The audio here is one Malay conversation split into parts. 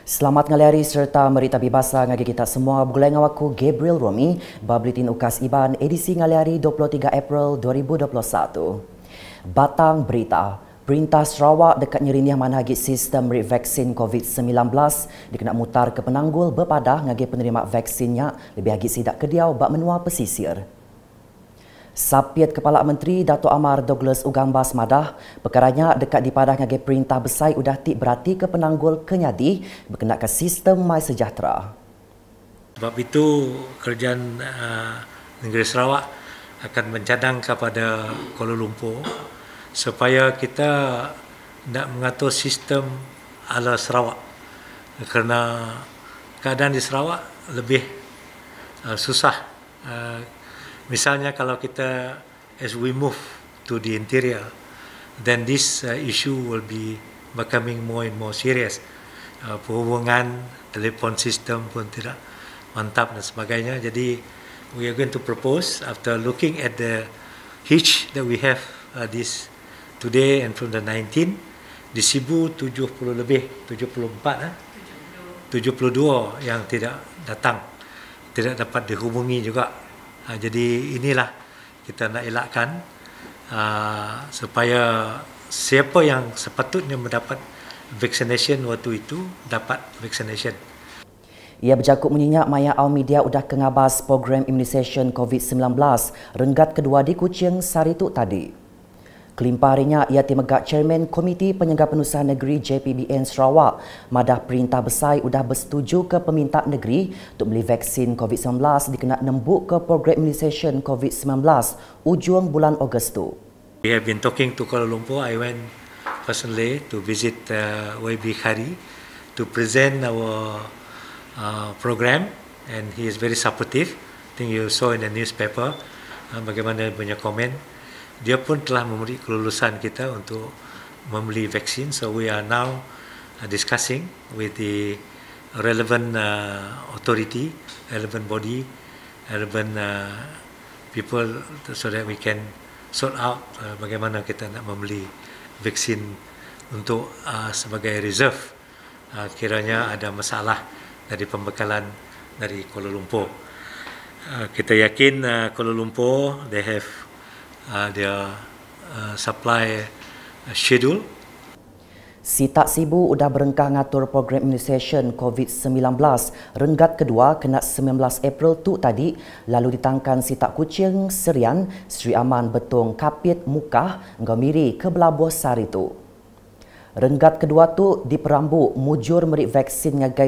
Selamat ngalari serta merita bebasa ngagi kita semua bergulai dengan aku Gabriel Romi, Babletin Ukas Iban edisi ngalari 23 April 2021. Batang berita, Perintah Sarawak dekat nyerinih manhagi sistem vaksin COVID-19 dikena mutar ke Penanggul berpadah ngagi penerima vaksinnya lebih lagi sidak kediau bak menua pesisir. Sapiat Kepala Menteri Dato' Amar Douglas Ugambas madah perkaranya dekat di padah ngagi perintah besar udah tik berarti ke Penanggul kenyadi berkenaan sistem MySejahtera. Sebab itu kerajaan negeri Sarawak akan mencadang kepada Kuala Lumpur supaya kita nak mengatur sistem ala Sarawak kerana keadaan di Sarawak lebih susah. Misalnya kalau kita as we move to the interior, then this issue will be becoming more and more serious. Perhubungan, telefon sistem pun tidak mantap dan sebagainya. Jadi we are going to propose after looking at the hitch that we have this today and from the 19 di 1070 lebih 72 yang tidak datang, tidak dapat dihubungi juga. Jadi inilah kita nak elakkan supaya siapa yang sepatutnya mendapat vaccination waktu itu dapat vaccination. Ia berjakut menyenyak maya awam media udah kengabas program imunisasi COVID-19 renggat kedua di Kuching sehari itu tadi. Kelimpah harinya ia timegak Chairman Komiti Penyegar Penusahaan Negeri JPBN Sarawak madah perintah besar udah bersetuju ke peminta negeri untuk beli vaksin COVID-19 dikena nembuk ke program imunisasi COVID-19 ujung bulan Ogos tu. We have been talking to Kuala Lumpur. I went personally to visit YB Khari to present our program and he is very supportive. I think you saw in the newspaper bagaimana punya komen. Dia pun telah memberi kelulusan kita untuk membeli vaksin. So we are now discussing with the relevant authority, relevant body, relevant people so that we can sort out bagaimana kita nak membeli vaksin untuk sebagai reserve kiranya ada masalah dari pembekalan dari Kuala Lumpur. Kita yakin Kuala Lumpur they have their supply schedule. Si Tak Sibu udah berengkah ngatur program imunisasi COVID-19 renggat kedua kena 19 April tu tadi lalu ditangkan Si Tak Kuching Serian Sri Aman Betung Kapit Mukah ngamiri ke Belabuh Sari tu. Renggat kedua tu diperambu mujur meri vaksin ngagai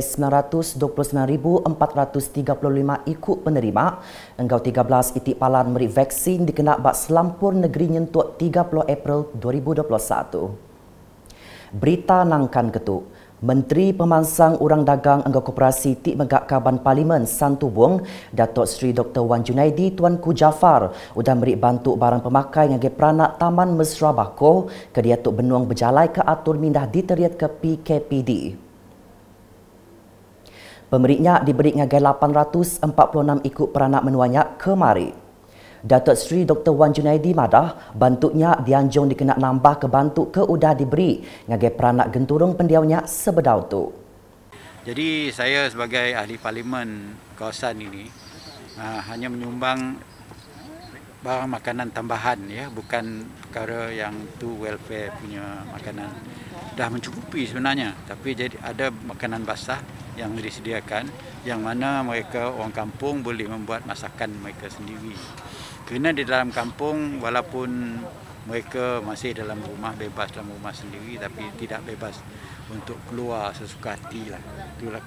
929,435 ikut penerima. Enggau 13 itik palan meri vaksin dikena bak selampur negeri nyentuk 30 April 2021. Berita nangkan ketuk. Menteri Pemansang Urang Dagang Enggau Koperasi Tik Megak Kaban Parlimen Santubong, Datuk Seri Dr. Wan Junaidi Tuanku Jaafar udah beri bantu barang pemakai ngagi peranak Taman Mesra Bako ke dia tuk benuang berjalai ke atur mindah diteriat ke PKPD. Pemeriknya diberi ngagai 846 ikut peranak menuanya kemari. Datuk Seri Dr. Wan Junaidi madah bantuknya dianjung dikena nambah ke bantuk ke udah diberi ngagai peranak genturung pendiaunya sebedau tu. Jadi saya sebagai ahli parlimen kawasan ini hanya menyumbang barang makanan tambahan ya, bukan perkara yang tu welfare punya makanan. Dah mencukupi sebenarnya, tapi jadi ada makanan basah yang disediakan yang mana mereka orang kampung boleh membuat masakan mereka sendiri. Kerana di dalam kampung walaupun mereka masih dalam rumah, bebas dalam rumah sendiri tapi tidak bebas untuk keluar sesuka hati lah. Itulah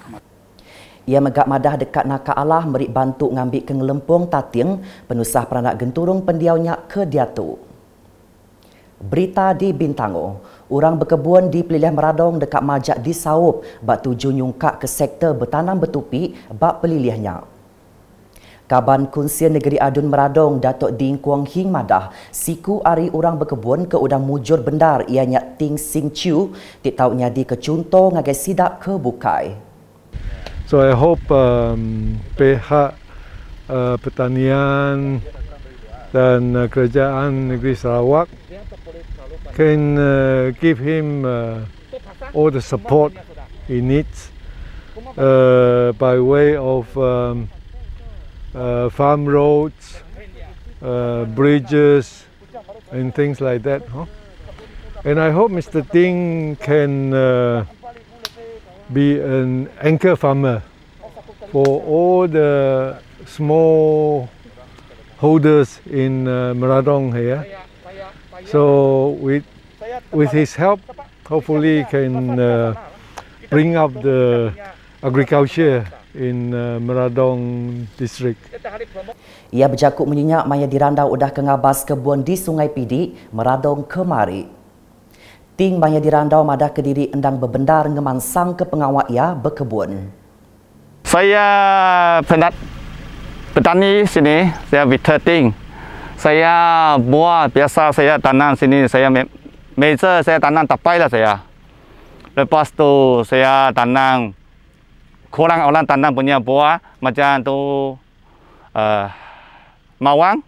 Ia megak madah dekat Naka Allah meri bantu ngambil ke Ngelempung Tating penusah peranak genturung pendiaunya ke Diatu. Berita di Bintango, orang berkebun di Peliliah Meradong dekat Majak di Saup bak tuju nyungkak ke sektor bertanam bertupi bak pelilihnya. Kaban Kunsian Negeri Adun Meradong Datuk Ding Kuang Hing madah siku ari orang berkebun ke udang mujur bendar ianya Ting Sing Chiu tik tahu nyadi ke contoh ngagai sidak ke bukai. So I hope pihak pertanian dan kerajaan negeri Sarawak can give him all the support he needs by way of farm roads, bridges, and things like that. Huh? And I hope Mr. Ting can be an anchor farmer for all the small holders in Meradong here. So with his help, hopefully he can bring up the agriculture in Meradong district. Ia berjakuk menyenyak maya dirandau udah kengabas kebun di Sungai Pidi, Meradong kemari. Ting maya dirandau madah ke diri endang berbendar ngemansang ke pengawak ia berkebun. Saya petani sini, saya Victor Ting. Saya buah biasa saya tanam sini, saya meja saya tanam tapai lah saya. Lepas tu saya tanam kurang orang tanam punya buah macam tu mawang,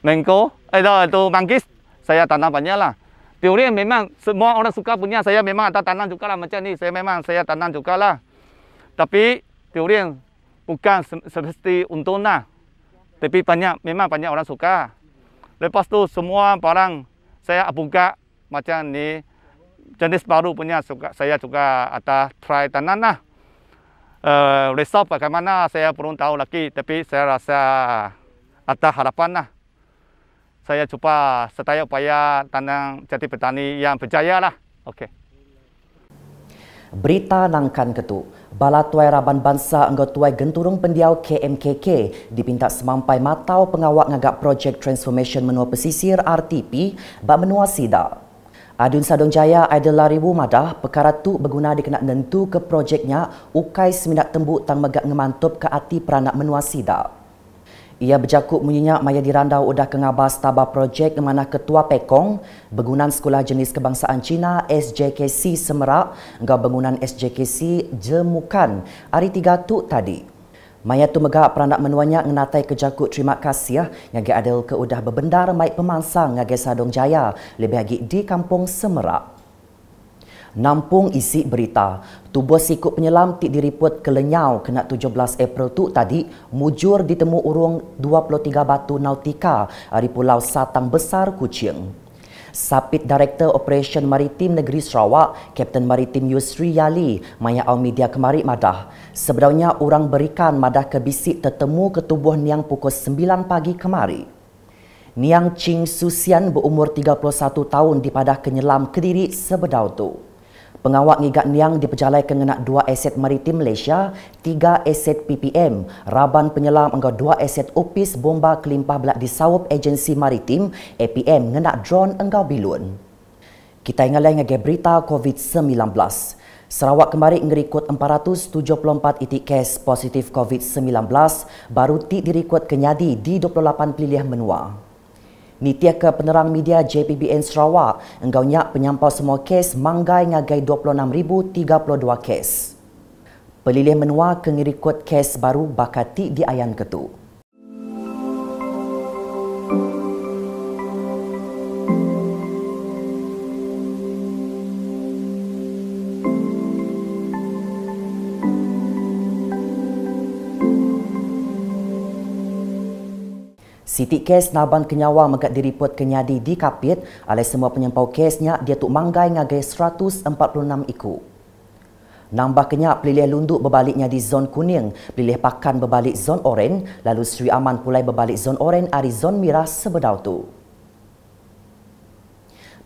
mango, itu manggis saya tanam banyak lah. Durian memang semua orang suka punya, saya memang ada tanam juga lah macam ni, saya tanam juga lah. Tapi durian bukan seperti untungnya, tapi memang banyak orang suka. Lepas tu semua barang saya buka macam ni, jenis baru punya saya juga ada try tanam lah. Result bagaimana saya belum tahu lagi, tapi saya rasa ada harapan lah. Saya cuba setaya upaya tanam jadi petani yang berjaya lah. Okey. Berita nangkan ketu, Bala Tuai Raban Bangsa Engkau Tuai Genturung Pendiau KMKK dipinta semampai matau pengawak ngagak projek Transformation Menua Pesisir RTP bak menua sida. Adun Sadong Jaya Aidil Lariwu madah perkara tu berguna dikena nentu ke projeknya ukai seminat tembuk tang megak ngemantup ke ati peranak menua sida. Ia berjakuk menyenyak maya dirandau udah kengabas tabah projek mana Ketua Pekong, bangunan Sekolah Jenis Kebangsaan Cina SJKC Semerak, engkau bangunan SJKC Jemukan hari 3 tu tadi. Maya tu megak peranak menuanya ngenatai kejakuk terima kasih yang adil ke udah berbendar mai pemansang ngage Sadong Jaya lebih lagi di Kampung Semerak. Nampung isi berita, tubuh sikut penyelam tik diriput kelenyau kena 17 April tu tadi mujur ditemu urung 23 batu nautika dari Pulau Satang Besar Kuching. Sapit Director Operation Maritim Negeri Sarawak, Kapten Maritim Yusri Yali, maya au media kemari madah. Sebenarnya orang berikan madah ke bisik tertemu ke tubuh Niang pukul 9 pagi kemari. Niang Ching Susian berumur 31 tahun dipadah kenyelam Kediri sebedau tu. Pengawak ngigak Niang diperjalai kengenak 2 aset maritim Malaysia, 3 aset PPM, Raban penyelam engkau 2 aset opis bomba kelimpah belak disawup agensi maritim APM ngenak drone engkau bilun. Kita ingatlah ngage berita COVID-19. Sarawak kembali ngerikut 474 itik kes positif COVID-19 baru tik dirikut kenyadi di 28 pilih menua. Nitia ke penerang media JPBN Sarawak, engkau nyak penyampau semua kes manggai ngagai 26,032 kes. Pelilih menua ke ngirikut kes baru bakati di ayan ketu. Siti kes naban kenyawa megat diriput kenyadi di Kapit oleh semua penyampau kesnya dia tu manggai ngagai 146 iku. Nambah kenyak pelilih lunduk berbaliknya di zon kuning, pelilih pakan berbalik zon oren, lalu Sri Aman pulai berbalik zon oren ari zon merah sebedau tu.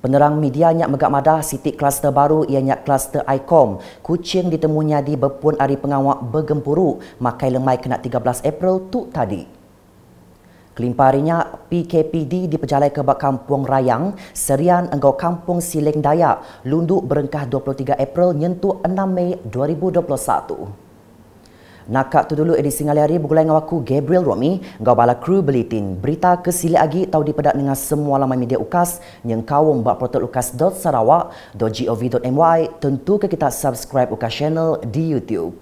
Penerang media nyak megak madah Siti kluster baru ianya kluster ICOM. Kuching ditemunya di berpun ari pengawak bergempuru makai lemai kena 13 April tu tadi. Kelimparinya PKPD diperjalai ke Kampung Rayang, Serian engkau Kampung Siling Dayak, lunduk berengkah 23 April nyentuh 6 Mei 2021. Nakak tu dulu edisi ngali hari bergulai dengan aku Gabriel Romi, engkau bala kru Bulletin. Berita kesili lagi tahu dipedak dengan semua laman media UKAS yang kawum bak portal ukas.sarawak.gov.my. Tentu ke kita subscribe UKAS channel di YouTube.